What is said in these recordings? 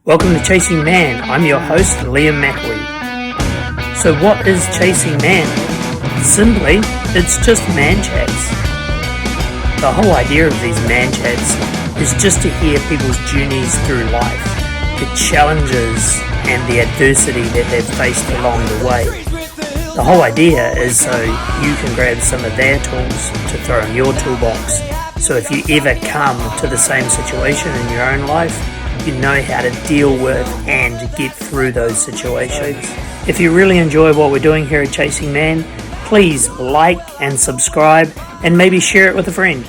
Welcome to Chasing Man. I'm your host, Liam McAwee. So what is Chasing Man? Simply, it's just man chats. The whole idea of these man chats is just to hear people's journeys through life, the challenges and the adversity that they've faced along the way. The whole idea is so you can grab some of their tools to throw in your toolbox. So if you ever come to the same situation in your own life, you know how to deal with and get through those situations. If you really enjoy what we're doing here at Chasing Man, please like and subscribe and maybe share it with a friend.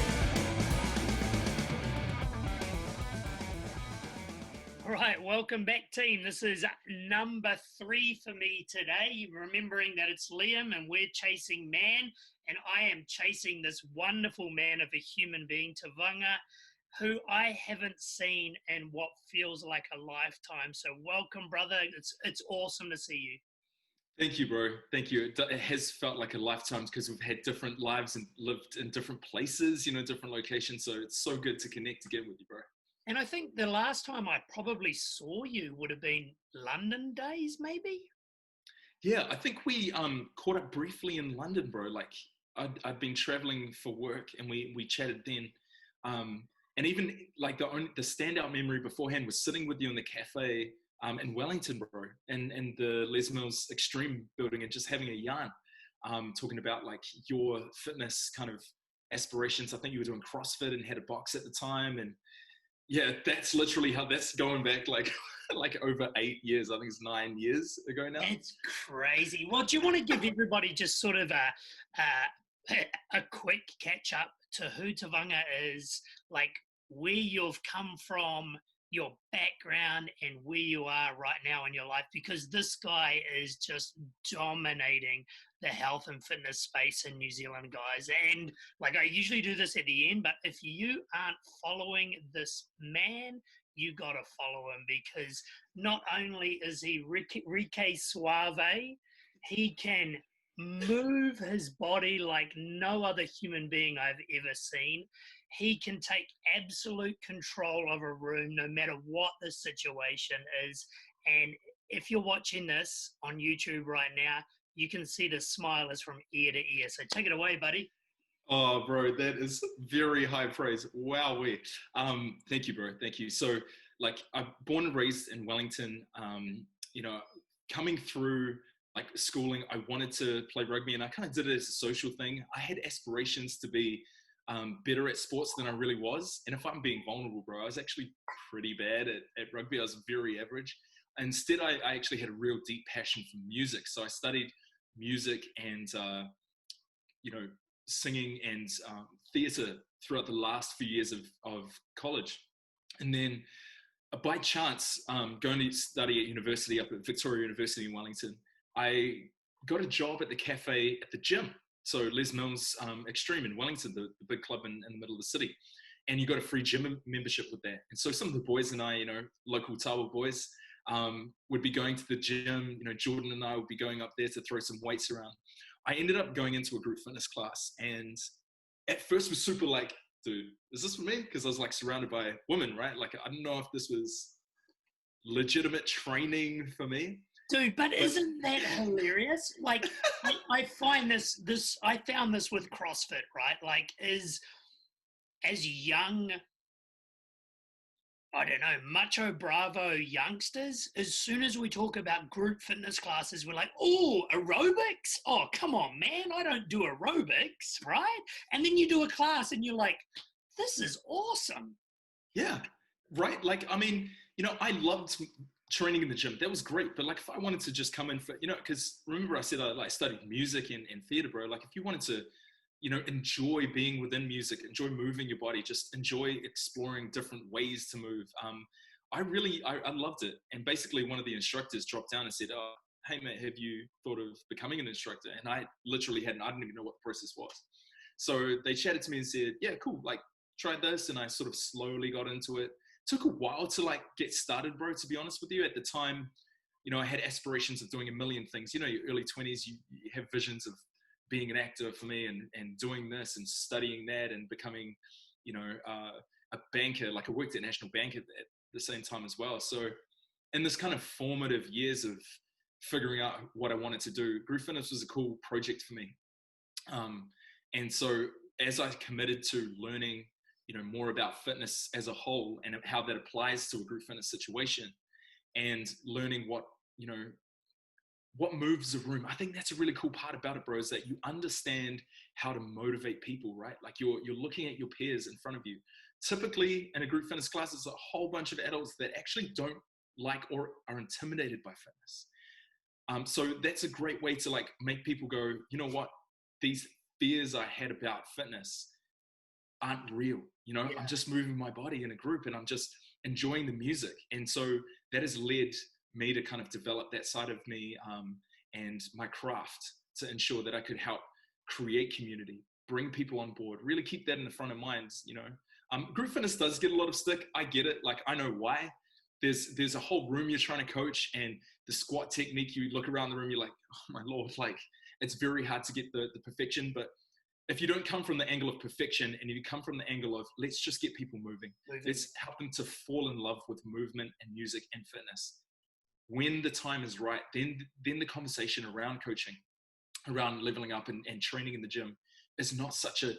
All right, welcome back, team. This is number 3 for me today. Remembering that it's Liam and we're Chasing Man, and I am chasing this wonderful man of a human being, Tauvaga, who I haven't seen in what feels like a lifetime. So welcome, brother. It's awesome to see you. Thank you, bro. Thank you. It has felt like a lifetime because we've had different lives and lived in different places, different locations. So it's so good to connect again with you, bro. And I think the last time I probably saw you would have been London days, maybe? Yeah, I think we caught up briefly in London, bro. Like I'd been traveling for work and we chatted then. And even like the standout memory beforehand was sitting with you in the cafe in Wellington, bro, and the Les Mills Extreme building, and just having a yarn, talking about like your fitness kind of aspirations. I think you were doing CrossFit and had a box at the time, and yeah, that's literally how that's going back like like over 8 years. I think it's 9 years ago now. It's crazy. Well, do you want to give everybody just sort of a quick catch up to who Tauvaga is, like where you've come from, your background, and where you are right now in your life? Because this guy is just dominating the health and fitness space in New Zealand, guys. And like I usually do this at the end, but if you aren't following this man, you got to follow him, because not only is he Rique Suave, he can move his body like no other human being I've ever seen. He can take absolute control of a room no matter what the situation is. And if you're watching this on YouTube right now, you can see the smile is from ear to ear. So take it away, buddy. Oh, bro, that is very high praise. Wow, thank you, bro. Thank you. So, like, I'm born and raised in Wellington. Coming through like schooling, I wanted to play rugby, and I kind of did it as a social thing. I had aspirations to be better at sports than I really was. And if I'm being vulnerable, bro, I was actually pretty bad at rugby. I was very average. Instead, I actually had a real deep passion for music. So I studied music and, singing and theatre throughout the last few years of college. And then by chance, going to study at university up at Victoria University in Wellington, I got a job at the cafe at the gym. So Les Mills Extreme in Wellington, the big club in the middle of the city. And you got a free gym membership with that. And so some of the boys and I, local Tauvaga boys, would be going to the gym. Jordan and I would be going up there to throw some weights around. I ended up going into a group fitness class, and at first was super like, dude, is this for me? Because I was like surrounded by women, right? Like, I don't know if this was legitimate training for me. Dude, but isn't that hilarious? Like, I find I found this with CrossFit, right? Like, as young, I don't know, macho bravo youngsters, as soon as we talk about group fitness classes, we're like, oh, aerobics? Oh, come on, man, I don't do aerobics, right? And then you do a class and you're like, this is awesome. Yeah, right. Like, I mean, I loved training in the gym. That was great. But like, if I wanted to just come in for, because remember I said I studied music and theater, bro. Like, if you wanted to, enjoy being within music, enjoy moving your body, just enjoy exploring different ways to move. I loved it. And basically one of the instructors dropped down and said, oh, hey mate, have you thought of becoming an instructor? And I literally I didn't even know what the process was. So they chatted to me and said, yeah, cool. Like, try this. And I sort of slowly got into it. Took a while to like get started, bro, to be honest with you. At the time, I had aspirations of doing a million things. Your early 20s, you have visions of being an actor for me and doing this and studying that and becoming, a banker. Like, I worked at National Bank at the same time as well. So in this kind of formative years of figuring out what I wanted to do, group fitness was a cool project for me. And so as I committed to learning, more about fitness as a whole and how that applies to a group fitness situation, and learning what moves a room. I think that's a really cool part about it, bro, is that you understand how to motivate people, right? Like you're looking at your peers in front of you. Typically in a group fitness class, there's a whole bunch of adults that actually don't like or are intimidated by fitness. So that's a great way to like make people go, you know what, these fears I had about fitness aren't real. Yeah. I'm just moving my body in a group and I'm just enjoying the music. And so that has led me to kind of develop that side of me, and my craft, to ensure that I could help create community, bring people on board, really keep that in the front of minds. Group fitness does get a lot of stick. I get it. Like, I know why. There's a whole room you're trying to coach, and the squat technique, you look around the room, you're like, oh my Lord, like it's very hard to get the perfection. But if you don't come from the angle of perfection, and you come from the angle of let's just get people moving, let's help them to fall in love with movement and music and fitness. When the time is right, then the conversation around coaching, around leveling up and training in the gym is not such a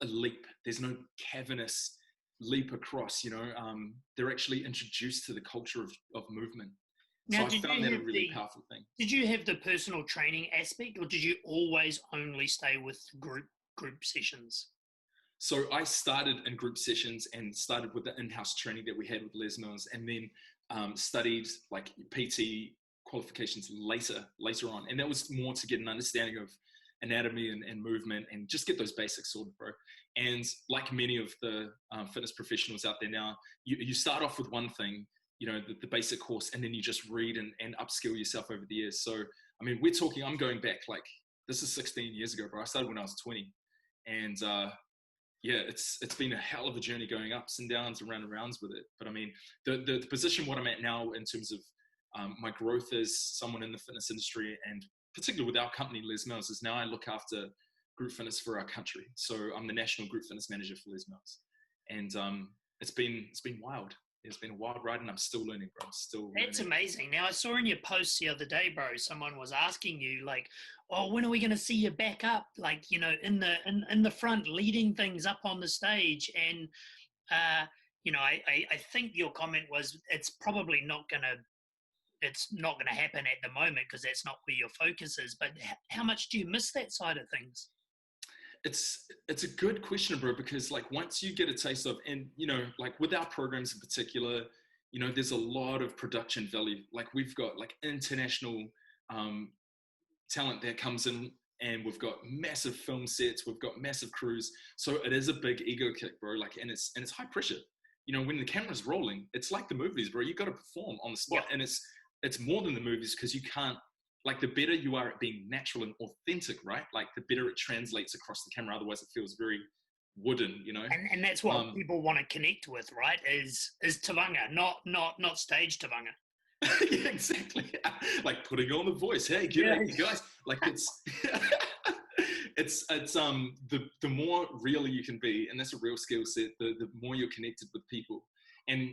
leap. There's no cavernous leap across, they're actually introduced to the culture of movement. Now, so I found that a really powerful thing. Did you have the personal training aspect, or did you always only stay with group sessions? So I started in group sessions and started with the in-house training that we had with Les Mills, and then studied like PT qualifications later on. And that was more to get an understanding of anatomy and movement and just get those basics sorted, bro. And like many of the fitness professionals out there now, you start off with one thing, the basic course, and then you just read and upskill yourself over the years. So, I mean, I'm going back, like, this is 16 years ago, bro. I started when I was 20. And yeah, it's been a hell of a journey, going ups and downs and rounds with it. But I mean, the position what I'm at now in terms of my growth as someone in the fitness industry, and particularly with our company, Les Mills, is now I look after group fitness for our country. So I'm the national group fitness manager for Les Mills. And it's been wild. It's been a wild ride, and I'm still learning, bro. That's amazing. Now, I saw in your posts the other day, bro, someone was asking you, like, oh, when are we going to see you back up? Like, in the front, leading things up on the stage. And, I think your comment was, it's probably not going to happen at the moment because that's not where your focus is. But how much do you miss that side of things? It's a good question, bro, because like once you get a taste of, and like with our programs in particular, there's a lot of production value. Like we've got like international talent that comes in, and we've got massive film sets, we've got massive crews. So it is a big ego kick, bro. Like, and it's high pressure. When the camera's rolling, it's like the movies, bro. You got to perform on the spot, and it's more than the movies, because you can't. Like, the better you are at being natural and authentic, right? Like, the better it translates across the camera. Otherwise, it feels very wooden, And that's what people want to connect with, right? Is Tauvaga, not stage Tauvaga. Yeah, exactly. Like putting on the voice. Hey, you guys. Like it's the more real you can be, and that's a real skill set. The more you're connected with people, and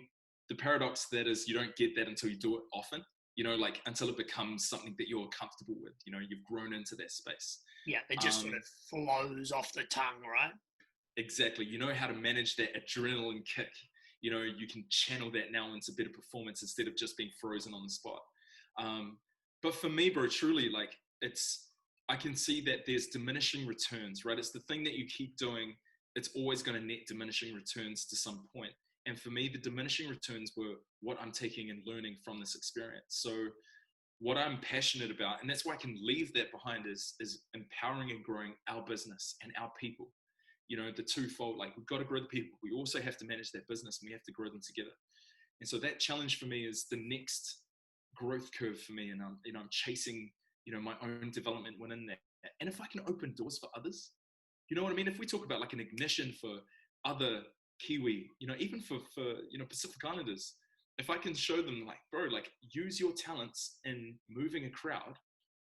the paradox that is, you don't get that until you do it often. Like until it becomes something that you're comfortable with, you've grown into that space. Yeah, it just sort of flows off the tongue, right? Exactly. You know how to manage that adrenaline kick. You can channel that now into better performance instead of just being frozen on the spot. But for me, bro, truly, like I can see that there's diminishing returns, right? It's the thing that you keep doing. It's always going to net diminishing returns to some point. And for me, the diminishing returns were what I'm taking and learning from this experience. So what I'm passionate about, and that's why I can leave that behind, is empowering and growing our business and our people. The twofold, like we've got to grow the people. We also have to manage that business, and we have to grow them together. And so that challenge for me is the next growth curve for me. And I'm chasing, my own development within that. And if I can open doors for others, you know what I mean? If we talk about like an ignition for other Kiwi, even for Pacific Islanders, if I can show them like, bro, like use your talents in moving a crowd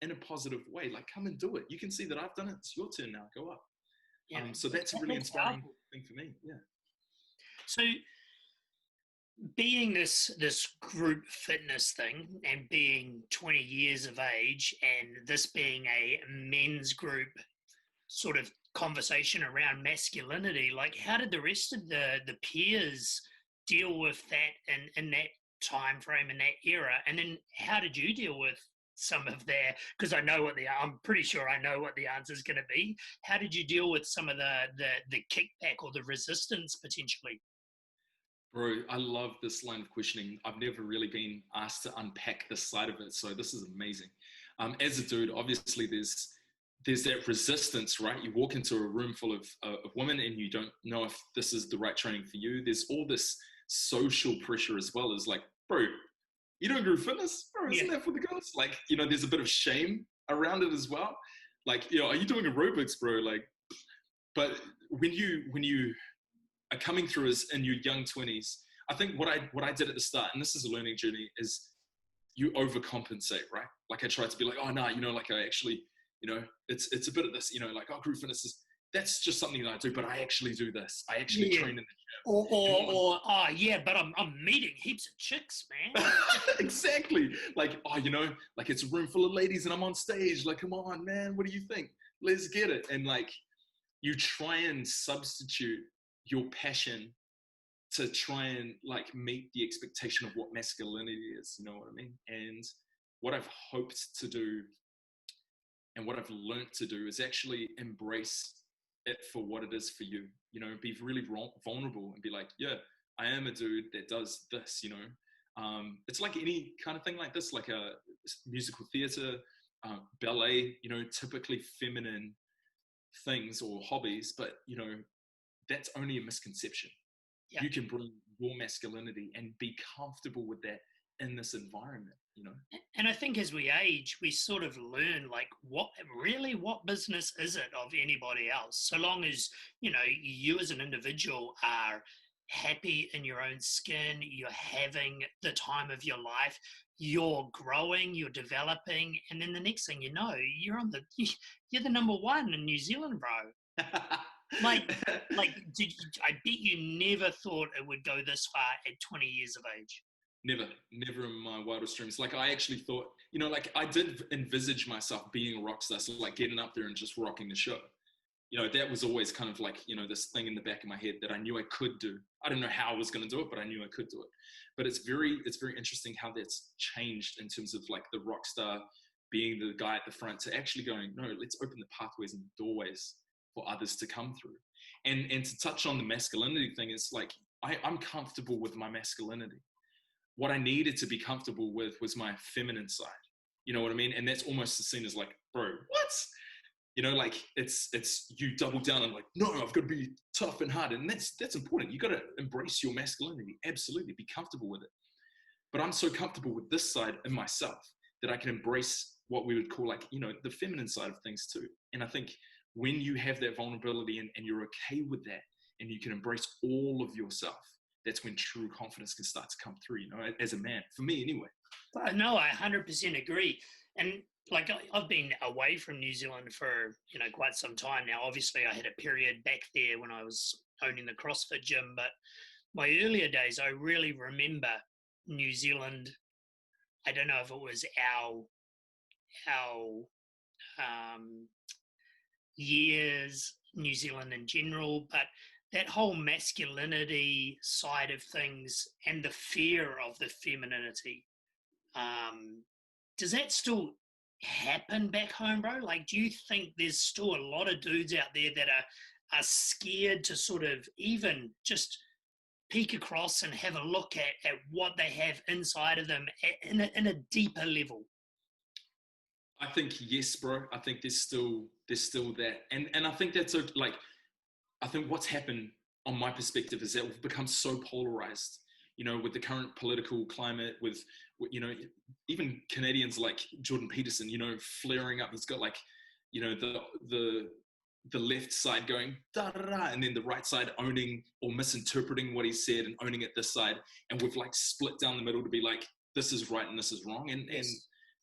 in a positive way, like come and do it. You can see that I've done it. It's your turn now. Go up. Yeah, so that's a really inspiring thing for me. Yeah. So being this group fitness thing and being 20 years of age and this being a men's group sort of conversation around masculinity, like how did the rest of the peers deal with that in that time frame, in that era, and then how did you deal with some of their, because I'm pretty sure I know what the answer is going to be. How did you deal with some of the kickback or the resistance potentially? Bro, I love this line of questioning. I've never really been asked to unpack this side of it, so this is amazing. As a dude, obviously there's that resistance, right? You walk into a room full of women and you don't know if this is the right training for you. There's all this social pressure as well as like, bro, you don't group fitness? Bro, Yeah. isn't that for the girls? Like, there's a bit of shame around it as well. Like, are you doing aerobics, bro? Like, but when you are coming through as in your young 20s, I think what I did at the start, and this is a learning journey, is you overcompensate, right? Like I tried to be like, oh no, like I actually, it's a bit of this, like, oh, group fitness is, that's just something that I do, but I actually do this. I actually Yeah. train in the Or, gym. or, or oh yeah, but I'm meeting heaps of chicks, man. Exactly. Like, oh, like it's a room full of ladies and I'm on stage. Like, come on, man, what do you think? Let's get it. And like, you try and substitute your passion to try and like meet the expectation of what masculinity is, you know what I mean? And what I've hoped to do and what I've learned to do is actually embrace it for what it is for you, be really vulnerable and be like, yeah, I am a dude that does this, it's like any kind of thing like this, like a musical theater, ballet, typically feminine things or hobbies, but that's only a misconception. Yeah. You can bring your masculinity and be comfortable with that in this environment. And I think as we age, we sort of learn like what business is it of anybody else? So long as, you as an individual are happy in your own skin, you're having the time of your life, you're growing, you're developing, and then the next thing you know, you're the number one in New Zealand, bro. Like, I bet you never thought it would go this far at 20 years of age. Never in my wildest dreams. Like I actually thought, like I did envisage myself being a rock star, so like getting up there and just rocking the show. That was always kind of like, this thing in the back of my head that I knew I could do. I don't know how I was going to do it, but I knew I could do it. But it's very interesting how that's changed in terms of like the rock star being the guy at the front to actually going, no, let's open the pathways and doorways for others to come through. And to touch on the masculinity thing, is like, I'm comfortable with my masculinity. What I needed to be comfortable with was my feminine side. You know what I mean? And that's almost seen as like, bro, what? Like it's you double down and like, no, I've got to be tough and hard. And that's important. You got to embrace your masculinity. Absolutely. Be comfortable with it. But I'm so comfortable with this side in myself that I can embrace what we would call like, the feminine side of things too. And I think when you have that vulnerability and you're okay with that and you can embrace all of yourself, that's when true confidence can start to come through, as a man, for me anyway. No, I 100% agree. And like I've been away from New Zealand for, quite some time now. Obviously, I had a period back there when I was owning the CrossFit gym, but my earlier days, I really remember New Zealand. I don't know if it was our years, New Zealand in general, but that whole masculinity side of things and the fear of the femininity, does that still happen back home, bro? Like, do you think there's still a lot of dudes out there that are scared to sort of even just peek across and have a look at what they have inside of them in a deeper level? I think yes, bro. I think there's still that, and I think that's like, I think what's happened on my perspective is that we've become so polarized, with the current political climate, with even Canadians like Jordan Peterson, flaring up. He's got like, the left side going da da da, and then the right side owning or misinterpreting what he said and owning it this side, and we've like split down the middle to be like, this is right and this is wrong, and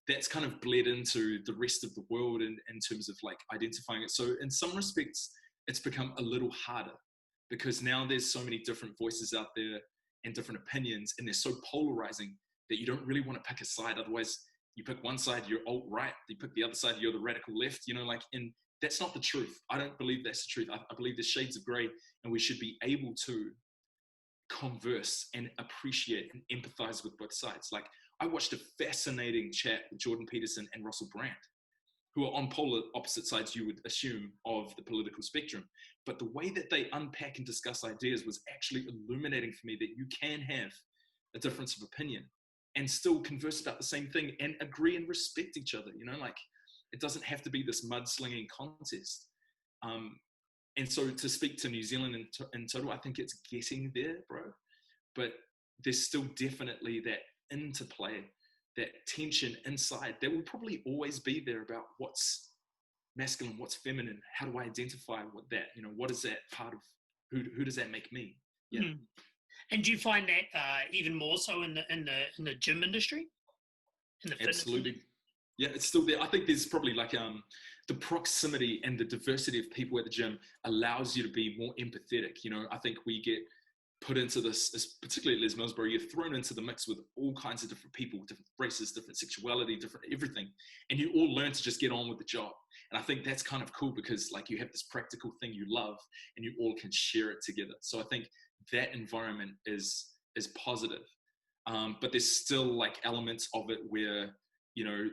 that's kind of bled into the rest of the world in terms of like identifying it. So in some respects, it's become a little harder because now there's so many different voices out there. and different opinions, and they're so polarizing that you don't really want to pick a side. Otherwise, you pick one side, you're alt-right. You pick the other side, you're the radical left. And that's not the truth. I don't believe that's the truth. I believe there's shades of gray, and we should be able to converse and appreciate and empathize with both sides. Like, I watched a fascinating chat with Jordan Peterson and Russell Brand, who are on polar opposite sides, you would assume, of the political spectrum. But the way that they unpack and discuss ideas was actually illuminating for me that you can have a difference of opinion and still converse about the same thing and agree and respect each other. Like, it doesn't have to be this mudslinging contest. And so to speak to New Zealand in total, I think it's getting there, bro. But there's still definitely that interplay, that tension inside that will probably always be there about what's masculine, what's feminine, how do I identify with that? What is that part of, who does that make me? Yeah. Mm. And do you find that even more so in the gym industry? In the fitness Absolutely. industry? Yeah, it's still there. I think there's probably like the proximity and the diversity of people at the gym allows you to be more empathetic. I think we get put into this, particularly at Les Mills, bro, you're thrown into the mix with all kinds of different people, different races, different sexuality, different everything. And you all learn to just get on with the job. And I think that's kind of cool because like you have this practical thing you love and you all can share it together. So I think that environment is positive. But there's still like elements of it where,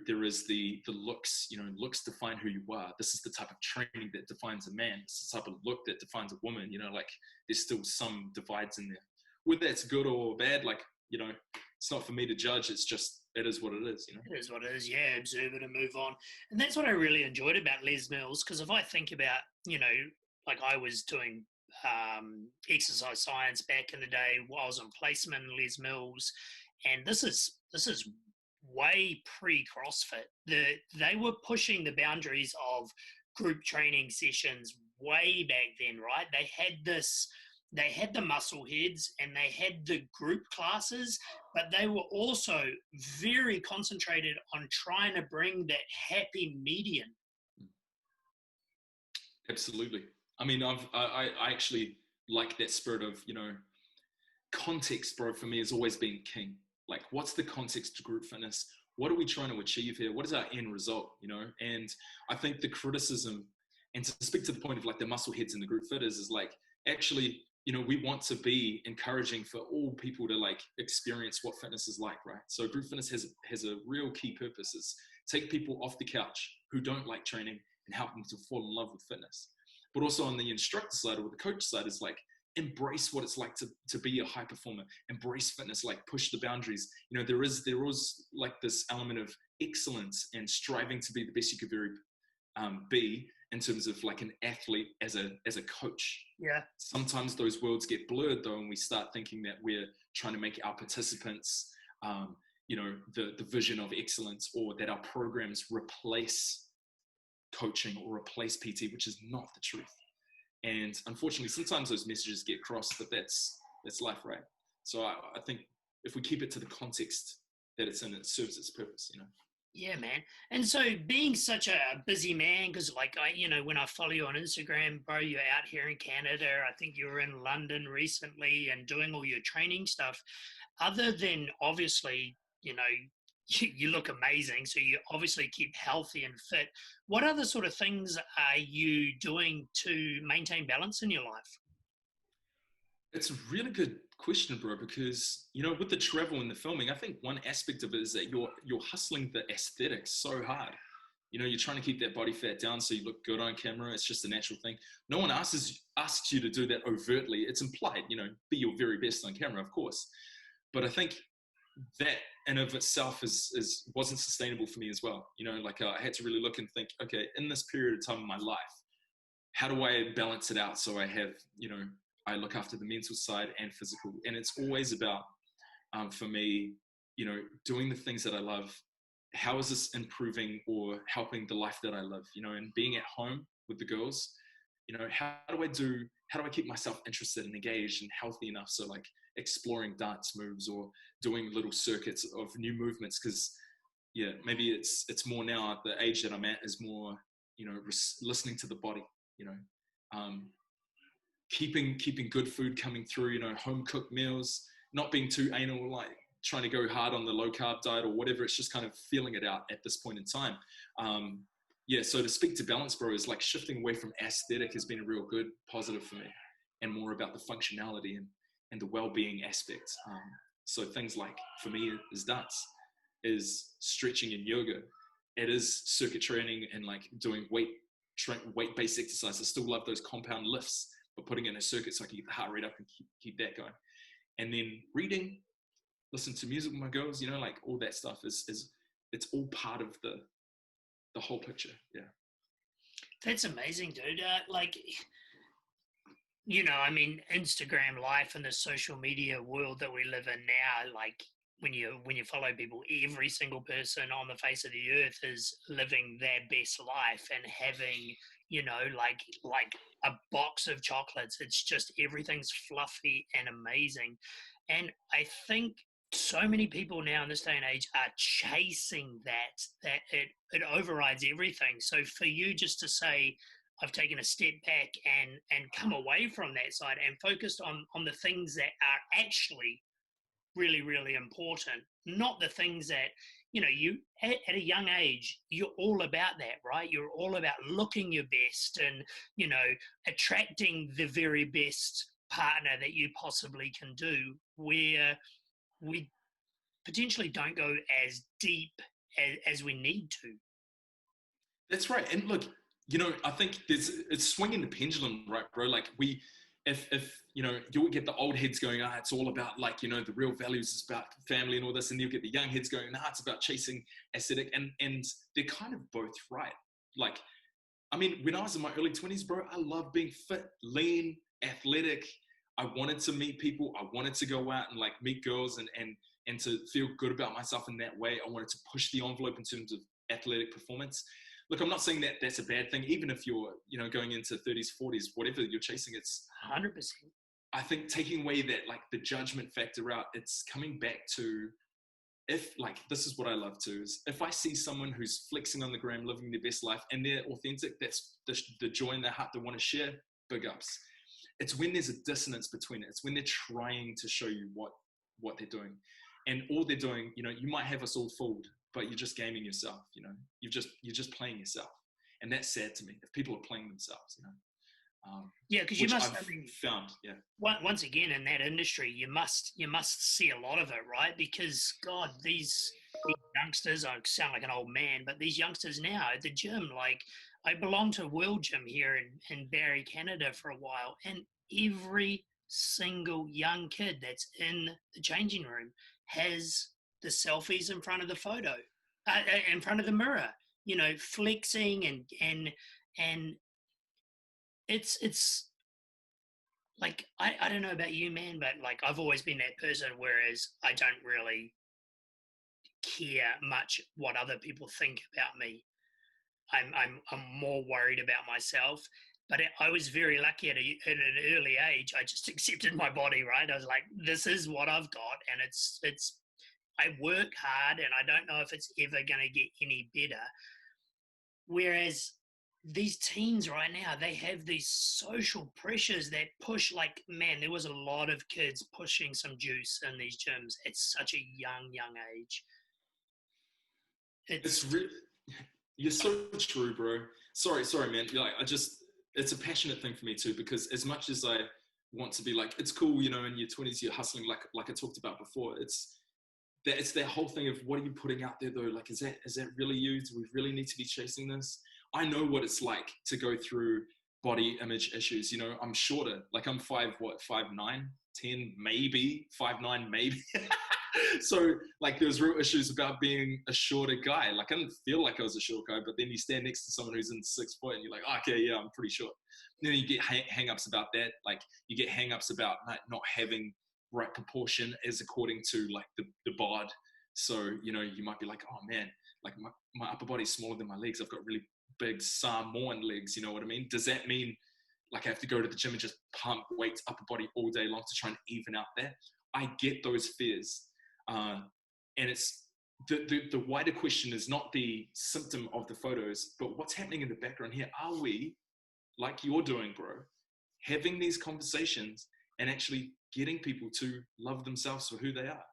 there is the looks, looks define who you are. This is the type of training that defines a man. This is the type of look that defines a woman, like there's still some divides in there. Whether that's good or bad, like, it's not for me to judge. It's just, it is what it is, It is what it is, yeah, observe it and move on. And that's what I really enjoyed about Les Mills, because if I think about, like I was doing exercise science back in the day while I was on placement in Les Mills, and this is way pre-CrossFit. They were pushing the boundaries of group training sessions way back then, right? They had the muscle heads and they had the group classes, but they were also very concentrated on trying to bring that happy median. Absolutely. I mean, I actually like that spirit of, context, bro, for me has always been king. Like, what's the context to group fitness? What are we trying to achieve here? What is our end result, And I think the criticism, and to speak to the point of like the muscle heads and the group fitters is like, actually, we want to be encouraging for all people to like experience what fitness is like, right? So group fitness has a real key purpose is take people off the couch who don't like training and help them to fall in love with fitness. But also on the instructor side or the coach side is like, embrace what it's like to be a high performer, embrace fitness, like push the boundaries. There was like this element of excellence and striving to be the best you could be in terms of like an athlete as a coach. Yeah. Sometimes those worlds get blurred though, and we start thinking that we're trying to make our participants, the vision of excellence, or that our programs replace coaching or replace PT, which is not the truth. And unfortunately, sometimes those messages get crossed, but that's life, right? So I think if we keep it to the context that it's in, it serves its purpose, Yeah, man. And so being such a busy man, because like when I follow you on Instagram, bro, you're out here in Canada. I think you were in London recently and doing all your training stuff. Other than obviously, you look amazing, so you obviously keep healthy and fit. What other sort of things are you doing to maintain balance in your life? It's a really good question, bro, because, with the travel and the filming, I think one aspect of it is that you're hustling the aesthetics so hard. You're trying to keep that body fat down so you look good on camera. It's just a natural thing. No one asks you to do that overtly. It's implied, be your very best on camera, of course. But I think that in of itself wasn't sustainable for me as well. I had to really look and think, okay, in this period of time in my life, how do I balance it out so I have, I look after the mental side and physical. And it's always about, for me, doing the things that I love. How is this improving or helping the life that I live, and being at home with the girls, how do I keep myself interested and engaged and healthy enough? So like exploring dance moves or doing little circuits of new movements. Cause yeah, maybe it's more now at the age that I'm at is more, listening to the body, keeping good food coming through, home cooked meals, not being too anal, like trying to go hard on the low carb diet or whatever. It's just kind of feeling it out at this point in time. Yeah, so to speak to balance, bro, is like shifting away from aesthetic has been a real good positive for me, and more about the functionality and the well-being aspects. So things like, for me, is dance, is stretching and yoga. It is circuit training and like doing weight-based exercise. I still love those compound lifts, but putting in a circuit so I can get the heart rate up and keep that going. And then reading, listen to music with my girls, you know, like all that stuff is it's all part of the whole picture. Yeah. That's amazing, dude. Like, you know, I mean, Instagram life and the social media world that we live in now, like when you follow people, every single person on the face of the earth is living their best life and having, you know, like a box of chocolates. It's just everything's fluffy and amazing. And I think so many people now in this day and age are chasing that it overrides everything. So for you just to say, I've taken a step back and come away from that side and focused on the things that are actually really, really important, not the things that, you know, you at a young age, you're all about that, right? You're all about looking your best and, you know, attracting the very best partner that you possibly can do, where we potentially don't go as deep as we need to. That's right. And look, you know, I think it's swinging the pendulum, right, bro? Like if you know, you'll get the old heads going, it's all about like, you know, the real values is about family and all this, and you'll get the young heads going, it's about chasing aesthetic, and they're kind of both right. Like, I mean, when I was in my early 20s, bro, I loved being fit, lean, athletic. I wanted to meet people. I wanted to go out and like meet girls and to feel good about myself in that way. I wanted to push the envelope in terms of athletic performance. Look, I'm not saying that that's a bad thing, even if you're, you know, going into 30s, 40s, whatever you're chasing, it's 100%. I think taking away that, like, the judgment factor out, it's coming back to, if, like, this is what I love too, is if I see someone who's flexing on the gram, living their best life, and they're authentic, that's the joy in their heart they want to share, big ups. It's when there's a dissonance between it. It's when they're trying to show you what they're doing. And all they're doing, you know, you might have us all fooled, but you're just gaming yourself, you know. You're just playing yourself. And that's sad to me, if people are playing themselves, you know. Yeah, because you must, I've found, yeah. Once again, in that industry, you must see a lot of it, right? Because God, these youngsters, I sound like an old man, but these youngsters now at the gym, like I belonged to World Gym here in Barrie, Canada for a while, and every single young kid that's in the changing room has the selfies in front of the photo, in front of the mirror, you know, flexing and it's like, I don't know about you, man, but like I've always been that person, whereas I don't really care much what other people think about me. I'm more worried about myself. But I was very lucky at an early age. I just accepted my body, right? I was like, this is what I've got, and it's I work hard, and I don't know if it's ever going to get any better. Whereas these teens right now, they have these social pressures that push, like, man, there was a lot of kids pushing some juice in these gyms at such a young age. It's really, you're so true, bro. Sorry, man. Like, it's a passionate thing for me too, because as much as I want to be like, it's cool, you know, in your 20s, you're hustling, like I talked about before. It's that whole thing of, what are you putting out there though? Like, is that really you? Do we really need to be chasing this? I know what it's like to go through body image issues. You know, I'm shorter. Like, I'm 5'9", 10, maybe 5'9", maybe. So like, there's real issues about being a shorter guy. Like, I didn't feel like I was a short guy, but then you stand next to someone who's in 6 foot and you're like, okay, yeah, I'm pretty short. And then you get hang-ups about that. Like, you get hang-ups about not having right proportion as according to like the bod. So, you know, you might be like, oh man, like my upper body's smaller than my legs. I've got really big Samoan legs. You know what I mean? Does that mean like I have to go to the gym and just pump weights upper body all day long to try and even out that? I get those fears. And it's the wider question is not the symptom of the photos, but what's happening in the background here. Are we, like you're doing, bro, having these conversations and actually getting people to love themselves for who they are.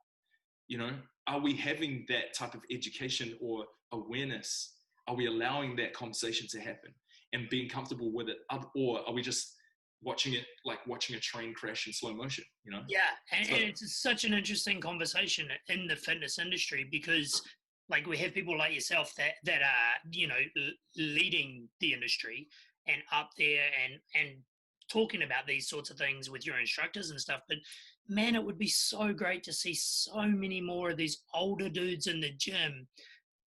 You know, are we having that type of education or awareness? Are we allowing that conversation to happen and being comfortable with it? Or are we just watching it like watching a train crash in slow motion, you know? Yeah, and it's such an interesting conversation in the fitness industry because, like, we have people like yourself that are leading the industry and up there and talking about these sorts of things with your instructors and stuff. But man, it would be so great to see so many more of these older dudes in the gym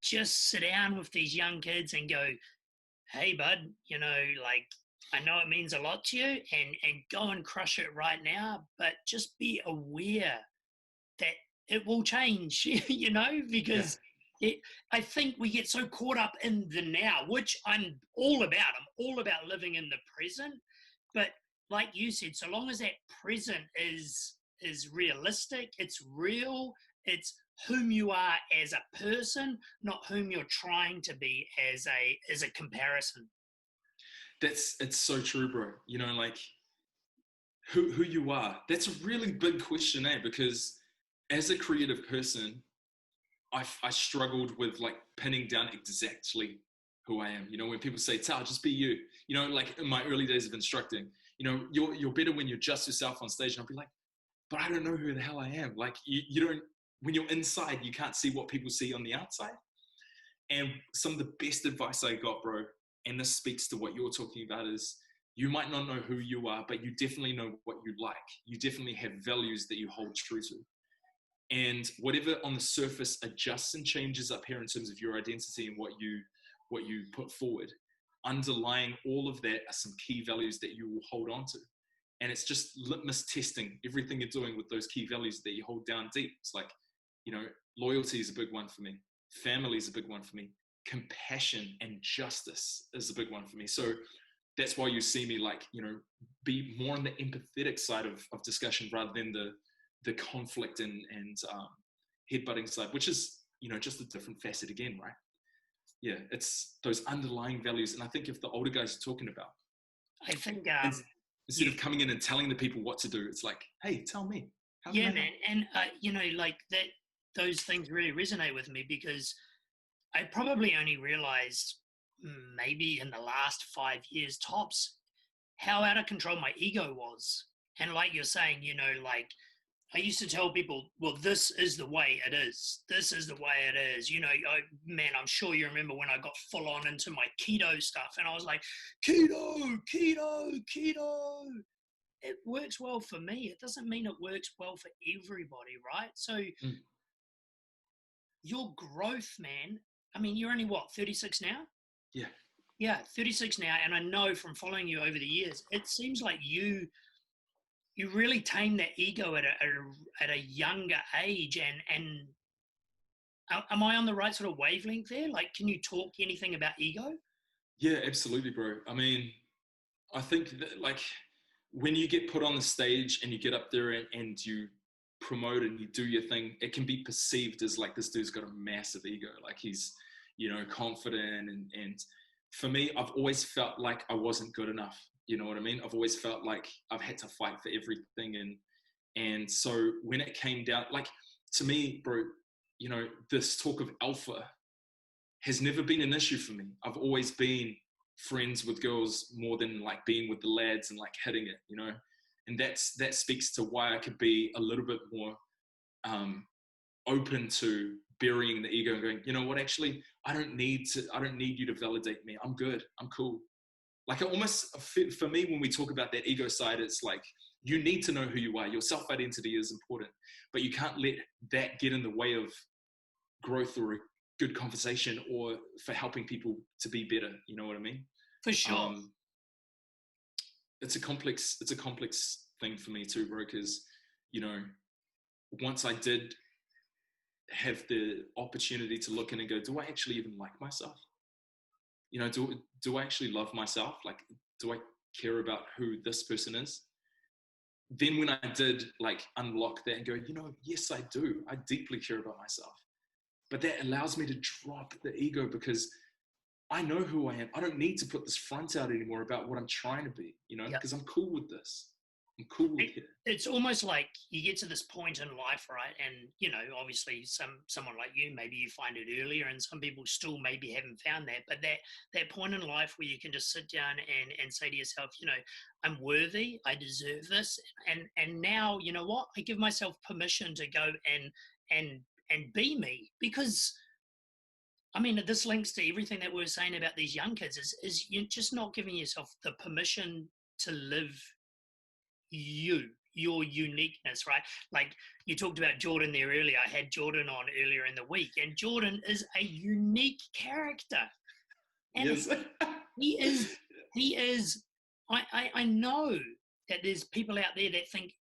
just sit down with these young kids and go, hey bud, like, I know it means a lot to you, and go and crush it right now, but just be aware that it will change, Yeah. because I think we get so caught up in the now, which I'm all about. I'm all about living in the present. But like you said, so long as that present is realistic, it's real, it's whom you are as a person, not whom you're trying to be as a comparison. It's so true, bro. You know, like who you are. That's a really big question, eh? Because as a creative person, I struggled with like pinning down exactly who I am. You know, when people say, Tao, just be you. You know, like in my early days of instructing, you know, you're better when you're just yourself on stage. And I'll be like, but I don't know who the hell I am. Like you don't, when you're inside, you can't see what people see on the outside. And some of the best advice I got, bro, and this speaks to what you're talking about, is you might not know who you are, but you definitely know what you like. You definitely have values that you hold true to. And whatever on the surface adjusts and changes up here in terms of your identity and what you put forward, underlying all of that are some key values that you will hold on to. And it's just litmus testing everything you're doing with those key values that you hold down deep. It's like, you know, loyalty is a big one for me. Family is a big one for me. Compassion and justice is a big one for me. So that's why you see me like, you know, be more on the empathetic side of discussion rather than the conflict and headbutting side, which is, you know, just a different facet again, right? Yeah, it's those underlying values. And I think if the older guys are talking about, I think instead of coming in and telling the people what to do, it's like, hey, tell me, how can yeah, I help? man, and like that, those things really resonate with me because I probably only realized maybe in the last 5 years tops how out of control my ego was. And like you're saying, like I used to tell people, well, this is the way it is. This is the way it is. Man, I'm sure you remember when I got full on into my keto stuff and I was like, keto, keto, keto. It works well for me. It doesn't mean it works well for everybody, right? So Mm, your growth, man, I mean, you're only what, 36 now? yeah. Yeah, 36 now. And I know from following you over the years, it seems like you really tame that ego at a younger age. And am I on the right sort of wavelength there? Like, can you talk anything about ego? Yeah, absolutely, bro. I mean, I think that like when you get put on the stage and you get up there and you promote and you do your thing, it can be perceived as like this dude's got a massive ego, like he's, you know, confident. And for me, I've always felt like I wasn't good enough. You know what I mean? I've always felt like I've had to fight for everything. And so when it came down, like to me, bro, you know, this talk of alpha has never been an issue for me. I've always been friends with girls more than like being with the lads and like hitting it, you know. And that speaks to why I could be a little bit more open to burying the ego and going, you know what, actually, I don't need you to validate me. I'm good. I'm cool. Like it almost for me, when we talk about that ego side, it's like you need to know who you are. Your self-identity is important, but you can't let that get in the way of growth or a good conversation or for helping people to be better. You know what I mean? For sure. It's a complex thing for me too, bro, because, you know, once I did have the opportunity to look in and go, do I actually even like myself? You know, do I actually love myself? Like, do I care about who this person is? Then when I did like unlock that and go, you know, yes, I do. I deeply care about myself. But that allows me to drop the ego because I know who I am. I don't need to put this front out anymore about what I'm trying to be, you know, Yeah. because I'm cool with this. I'm cool with it. It's almost like you get to this point in life, right? And obviously, someone like you, maybe you find it earlier, and some people still maybe haven't found that. But that point in life where you can just sit down and say to yourself, I'm worthy, I deserve this, and now, you know what? I give myself permission to go and be me, because I mean, this links to everything that we were saying about these young kids. Is you're just not giving yourself the permission to live your uniqueness, right? Like you talked about Jordan there earlier. I had Jordan on earlier in the week, and Jordan is a unique character. And yes. he is I know that there's people out there that think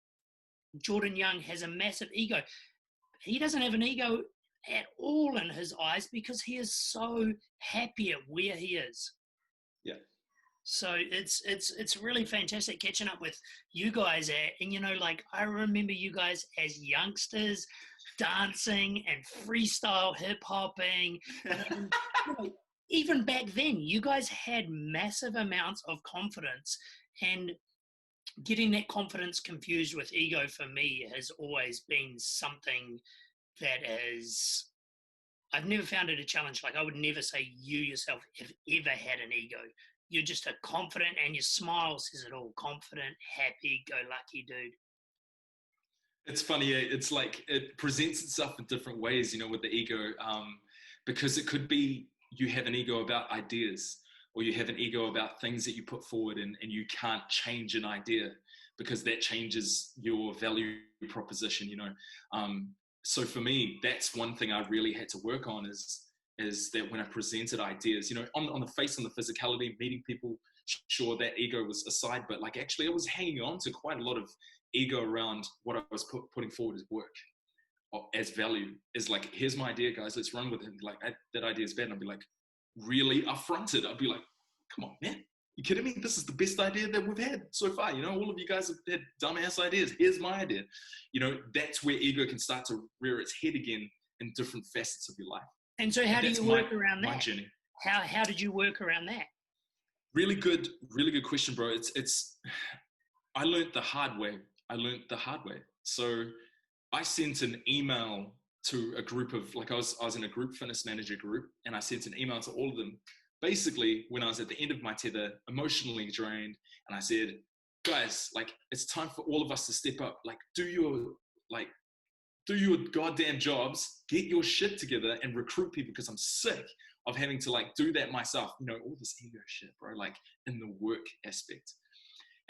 Jordan Young has a massive ego. He doesn't have an ego at all in his eyes, because he is so happy at where he is. Yeah. So it's really fantastic catching up with you guys. And like, I remember you guys as youngsters dancing and freestyle hip hopping. Even back then, you guys had massive amounts of confidence, and getting that confidence confused with ego for me has always been something that is, I've never found it a challenge. Like, I would never say you yourself have ever had an ego. You're just a confident, and your smile says it all. Confident, happy, go lucky dude. It's funny. It's like it presents itself in different ways, with the ego, because it could be you have an ego about ideas, or you have an ego about things that you put forward, and you can't change an idea because that changes your value proposition, So for me, that's one thing I really had to work on is that when I presented ideas, on the face, on the physicality, meeting people, sure, that ego was aside, but like actually I was hanging on to quite a lot of ego around what I was putting forward as work, or as value, is like, here's my idea, guys, let's run with it. Like, that idea is bad. And I'd be like, really affronted. I'd be like, come on, man. You kidding me? This is the best idea that we've had so far. All of you guys have had dumbass ideas. Here's my idea. That's where ego can start to rear its head again in different facets of your life. And so how do you work around that? My journey. How did you work around that? Really good question, bro. I learned the hard way. So I sent an email to a group of, like, I was in a group fitness manager group, and I sent an email to all of them, basically when I was at the end of my tether, emotionally drained, and I said, guys, like, it's time for all of us to step up. Like, do your goddamn jobs, get your shit together, and recruit people, because I'm sick of having to like do that myself. All this ego shit, bro, like in the work aspect.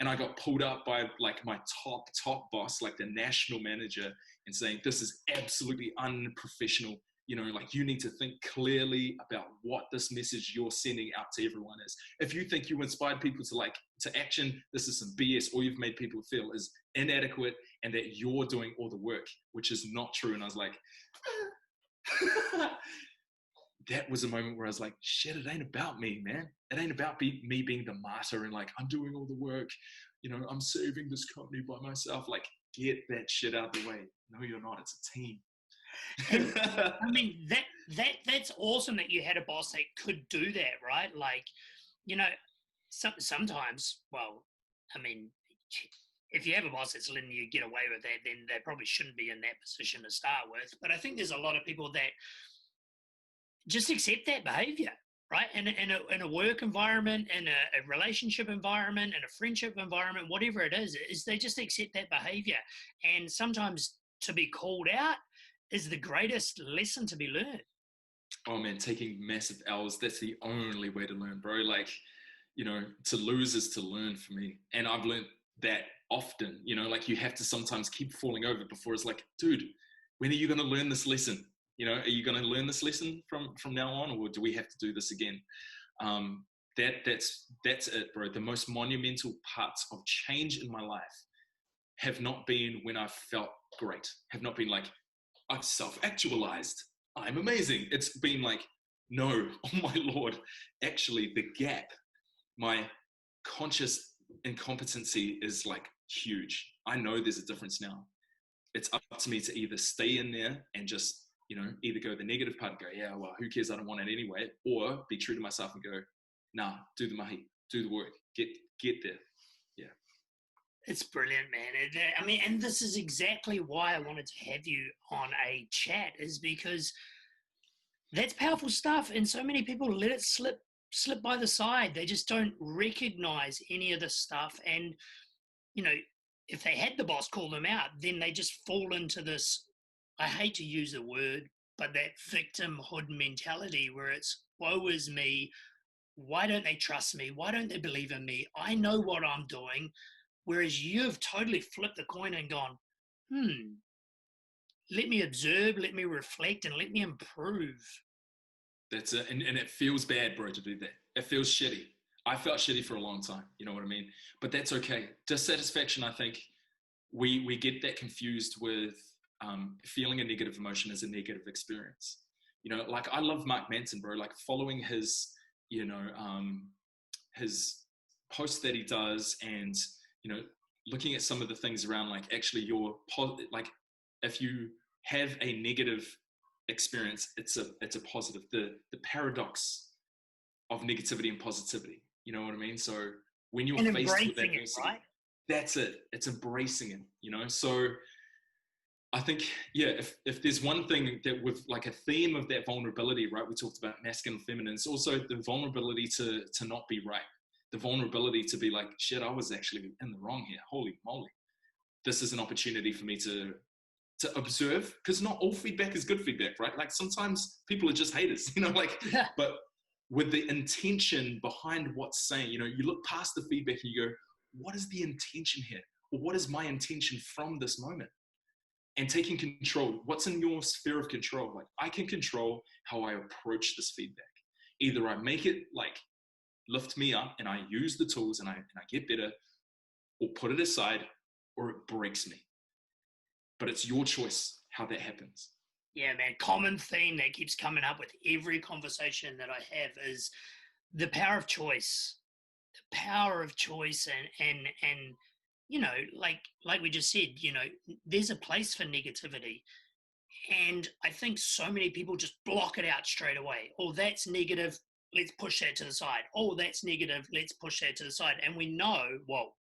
And I got pulled up by like my top boss, like the national manager, and saying, this is absolutely unprofessional. Like, you need to think clearly about what this message you're sending out to everyone is. If you think you inspired people to action, this is some BS. All you've made people feel is inadequate, and that you're doing all the work, which is not true. And I was like, that was a moment where I was like, shit, it ain't about me, man. It ain't about me being the martyr and like, I'm doing all the work. I'm saving this company by myself. Like, get that shit out of the way. No, you're not. It's a team. I mean, that's awesome that you had a boss that could do that, right? Like, sometimes, well, I mean, if you have a boss that's letting you get away with that, then they probably shouldn't be in that position to start with. But I think there's a lot of people that just accept that behavior, right? In a work environment, in a relationship environment, in a friendship environment, whatever it is they just accept that behavior. And sometimes to be called out is the greatest lesson to be learned. Oh man, taking massive L's, that's the only way to learn, bro. Like, to lose is to learn for me. And I've learned that often, like, you have to sometimes keep falling over before it's like, dude, when are you going to learn this lesson? Are you going to learn this lesson from now on, or do we have to do this again? That's it, bro. The most monumental parts of change in my life have not been when I felt great, have not been like, I've self-actualized, I'm amazing. It's been like, no, oh my Lord, actually the gap, my conscious incompetency is like huge. I know there's a difference now. It's up to me to either stay in there and just, either go the negative part and go, yeah, well, who cares? I don't want it anyway. Or be true to myself and go, nah, do the mahi, do the work, get there. Yeah. It's brilliant, man. I mean, and this is exactly why I wanted to have you on a chat, is because that's powerful stuff. And so many people let it slip by the side. They just don't recognize any of this stuff. And, you know, if they had the boss call them out, then they just fall into this, I hate to use the word, but that victimhood mentality where it's woe is me. Why don't they trust me? Why don't they believe in me? I know what I'm doing. Whereas you've totally flipped the coin and gone, let me observe, let me reflect, and let me improve. That's it. And it feels bad, bro, to do that. It feels shitty. I felt shitty for a long time. You know what I mean? But that's okay. Dissatisfaction, I think, we get that confused with feeling a negative emotion as a negative experience. You know, like I love Mark Manson, bro. Like following his, his posts that he does, and looking at some of the things around, like actually like if you have a negative experience, it's a positive. The paradox of negativity and positivity. You know what I mean? So when you're And faced with embracing it, adversity, right? that's it. It's embracing it. So I think, yeah, if there's one thing that with like a theme of that vulnerability, right? We talked about masculine, feminine. It's also the vulnerability to not be right. The vulnerability to be like, shit, I was actually in the wrong here. Holy moly. This is an opportunity for me to observe, because not all feedback is good feedback, right? Like sometimes people are just haters, but with the intention behind what's saying, you look past the feedback and you go, what is the intention here? Or what is my intention from this moment? And taking control, what's in your sphere of control? Like I can control how I approach this feedback. Either I make it like lift me up and I use the tools and I get better, or put it aside, or it breaks me. But it's your choice how that happens. Yeah, man. Common theme that keeps coming up with every conversation that I have is the power of choice. The power of choice, and like we just said, there's a place for negativity. And I think so many people just block it out straight away. Oh, that's negative. Let's push that to the side. Oh, that's negative. Let's push that to the side. And we know, well,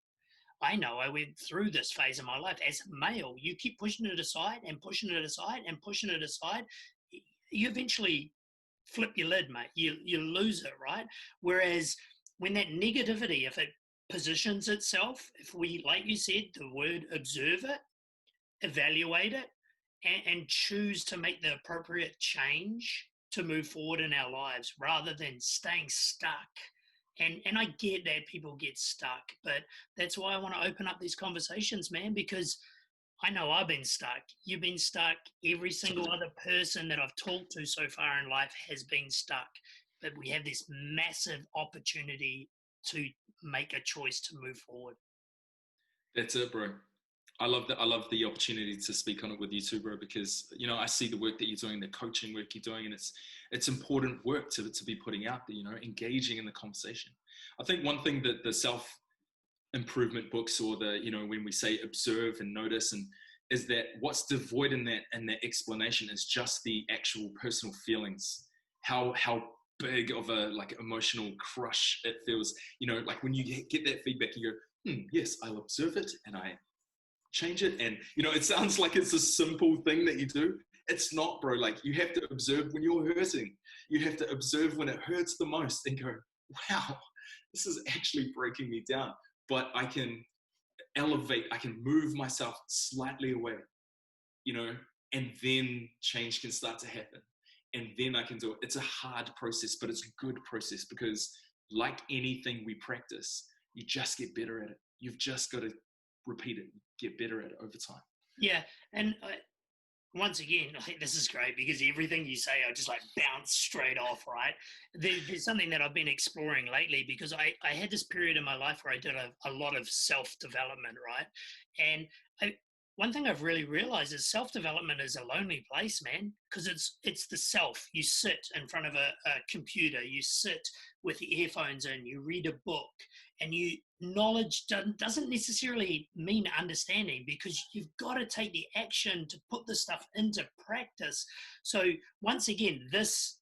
I know I went through this phase of my life as a male. You keep pushing it aside and pushing it aside and pushing it aside. You eventually flip your lid, mate. You lose it, right? Whereas when that negativity, if it positions itself, if we, like you said, the word observe it, evaluate it, and choose to make the appropriate change to move forward in our lives rather than staying stuck. And I get that people get stuck, but that's why I want to open up these conversations, man, because I know I've been stuck. You've been stuck. Every single other person that I've talked to so far in life has been stuck. But we have this massive opportunity to make a choice to move forward. That's it, bro. I love that. I love the opportunity to speak on it with you too, bro, because I see the work that you're doing, the coaching work you're doing, and it's important work to be putting out there, engaging in the conversation. I think one thing that the self improvement books, or the when we say observe and notice, and is that what's devoid in that explanation is just the actual personal feelings, how big of a like emotional crush it feels, like when you get that feedback, you go, yes, I'll observe it and I change it. And it sounds like it's a simple thing that you do. It's not, bro. Like you have to observe when you're hurting. You have to observe when it hurts the most and go, wow, this is actually breaking me down. But I can elevate, I can move myself slightly away, and then change can start to happen. And then I can do it. It's a hard process, but it's a good process, because like anything we practice, you just get better at it. You've just got to repeat it, get better at it over time. Yeah. And once again, I think this is great because everything you say, I just like bounce straight off, right? There's something that I've been exploring lately, because I had this period in my life where I did a lot of self-development, right? And one thing I've really realized is self-development is a lonely place, man, because it's the self. You sit in front of a computer, you sit with the earphones in, you read a book, and knowledge doesn't necessarily mean understanding, because you've got to take the action to put this stuff into practice. So once again, this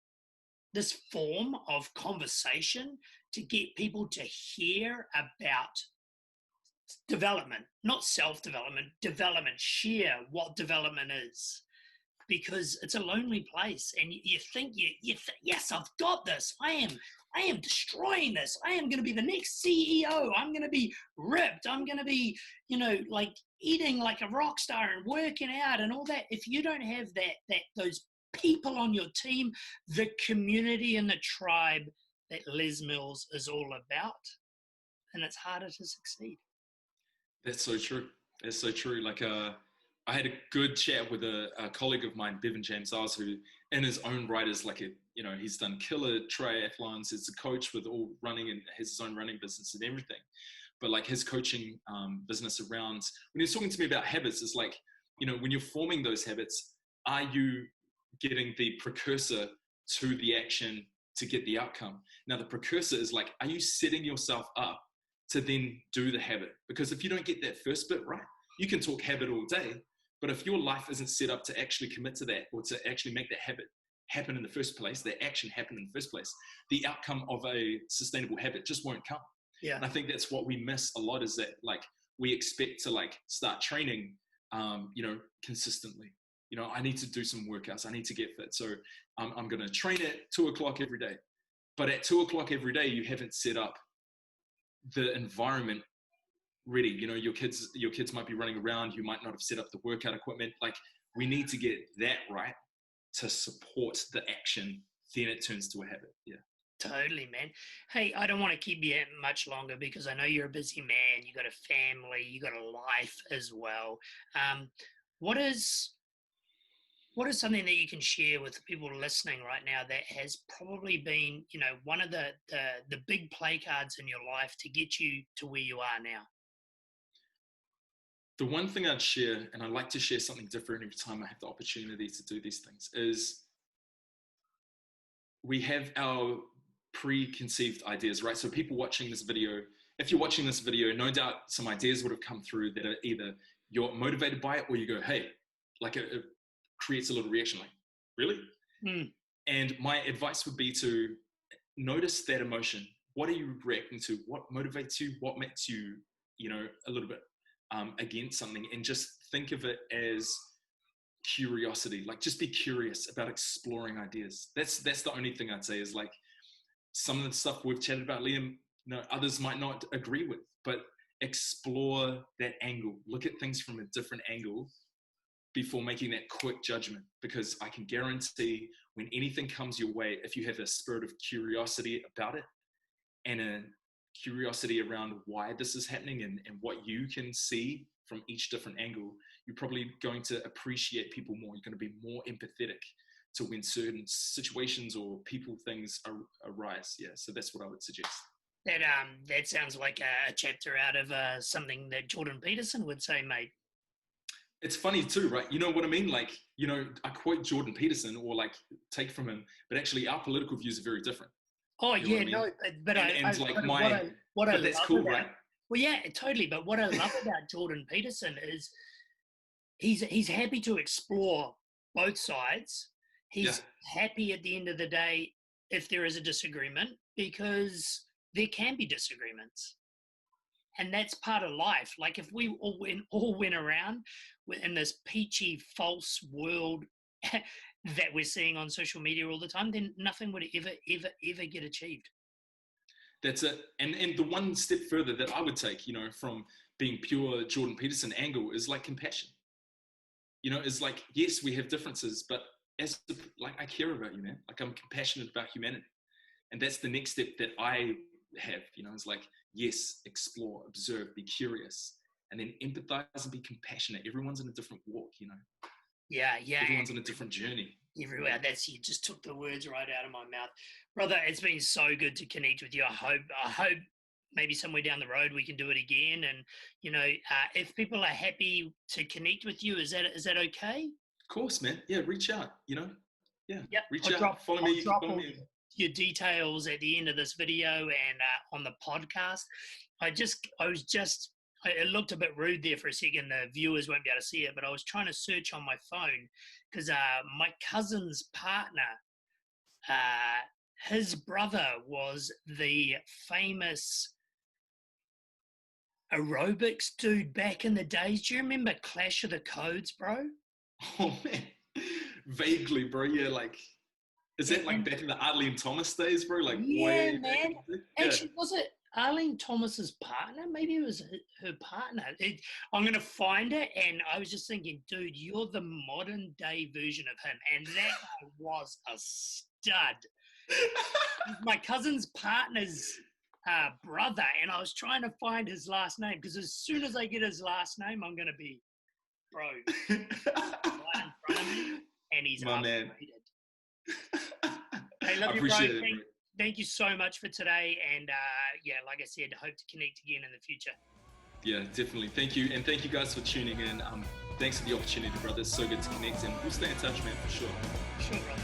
form of conversation to get people to hear about development, not self-development, development, share what development is. Because it's a lonely place, and you think yes, I've got this. I am destroying this. I am going to be the next CEO. I'm going to be ripped. I'm going to be, like eating like a rock star and working out and all that. If you don't have those people on your team, the community and the tribe that Les Mills is all about, then it's harder to succeed. That's so true. That's so true. Like, I had a good chat with a colleague of mine, Bevan James Ars, who in his own right is like he's done killer triathlons. He's a coach with all running and has his own running business and everything. But like his coaching business around, when he was talking to me about habits, it's like, when you're forming those habits, are you getting the precursor to the action to get the outcome? Now the precursor is like, are you setting yourself up to then do the habit? Because if you don't get that first bit right, you can talk habit all day, but if your life isn't set up to actually commit to that, or to actually make that habit happen in the first place, that action happen in the first place, the outcome of a sustainable habit just won't come. Yeah. And I think that's what we miss a lot, is that like we expect to like start training, consistently. I need to do some workouts. I need to get fit. So I'm going to train at 2:00 every day. But at 2:00 every day, you haven't set up the environment ready. Your kids might be running around. You might not have set up the workout equipment. Like, we need to get that right to support the action. Then it turns to a habit. Yeah. Totally, man. Hey, I don't want to keep you much longer because I know you're a busy man. You got a family, you got a life as well. What is something that you can share with people listening right now that has probably been, one of the big play cards in your life to get you to where you are now? The one thing I'd share, and I like to share something different every time I have the opportunity to do these things, is we have our preconceived ideas, right? So people watching this video, if you're watching this video, no doubt some ideas would have come through that are either you're motivated by it, or you go, hey, like it creates a little reaction, like, really? And my advice would be to notice that emotion. What are you reacting to? What motivates you? What makes you, a little bit against something? And just think of it as curiosity. Like, just be curious about exploring ideas. That's the only thing I'd say, is like, some of the stuff we've chatted about, Liam, others might not agree with, but explore that angle. Look at things from a different angle before making that quick judgment, because I can guarantee when anything comes your way, if you have a spirit of curiosity about it, and a curiosity around why this is happening, and what you can see from each different angle, you're probably going to appreciate people more. You're going to be more empathetic to when certain situations or people, things arise. Yeah, so that's what I would suggest. That sounds like a chapter out of something that Jordan Peterson would say, mate. It's funny too, right? You know what I mean? Like, I quote Jordan Peterson or like take from him, but actually our political views are very different. Oh, yeah, I mean? No, but that's cool, right? Well, yeah, totally. But what I love about Jordan Peterson is he's happy to explore both sides. He's happy at the end of the day if there is a disagreement, because there can be disagreements. And that's part of life. Like, if we all went around in this peachy, false world that we're seeing on social media all the time, then nothing would ever get achieved. That's it. And the one step further that I would take, from being pure Jordan Peterson angle, is like compassion. Is like, yes, we have differences, but I care about you, man. Like, I'm compassionate about humanity. And that's the next step that I have, it's like, yes, explore, observe, be curious, and then empathize and be compassionate. Everyone's in a different walk, Yeah. Everyone's on a different journey. Everywhere. You just took the words right out of my mouth. Brother, it's been so good to connect with you. I hope maybe somewhere down the road we can do it again. And, if people are happy to connect with you, is that okay? Of course, man. Yeah, reach out, Yeah. Yep. Reach out. Follow me. Your details at the end of this video and on the podcast. It looked a bit rude there for a second. The viewers won't be able to see it, but I was trying to search on my phone because my cousin's partner, his brother was the famous aerobics dude back in the days. Do you remember Clash of the Codes, bro? Oh man, vaguely, bro. Yeah, like, is that like And back in the Arlene Thomas days, bro? Like yeah, way back man. in the day? Yeah. Actually, was it Arlene Thomas's partner? Maybe it was her partner. I'm gonna find it, and I was just thinking, dude, you're the modern day version of him, and that guy was a stud. He's my cousin's partner's brother, and I was trying to find his last name because as soon as I get his last name, I'm gonna be, bro, right in front of me, and he's My man. upgraded. Hey, love I you, bro. appreciate it, bro. Thank you so much for today. And yeah, like I said, hope to connect again in the future. Yeah, definitely. Thank you. And thank you guys for tuning in. Thanks for the opportunity, brother. It's so good to connect. And we'll stay in touch, man, for sure. Sure, brother.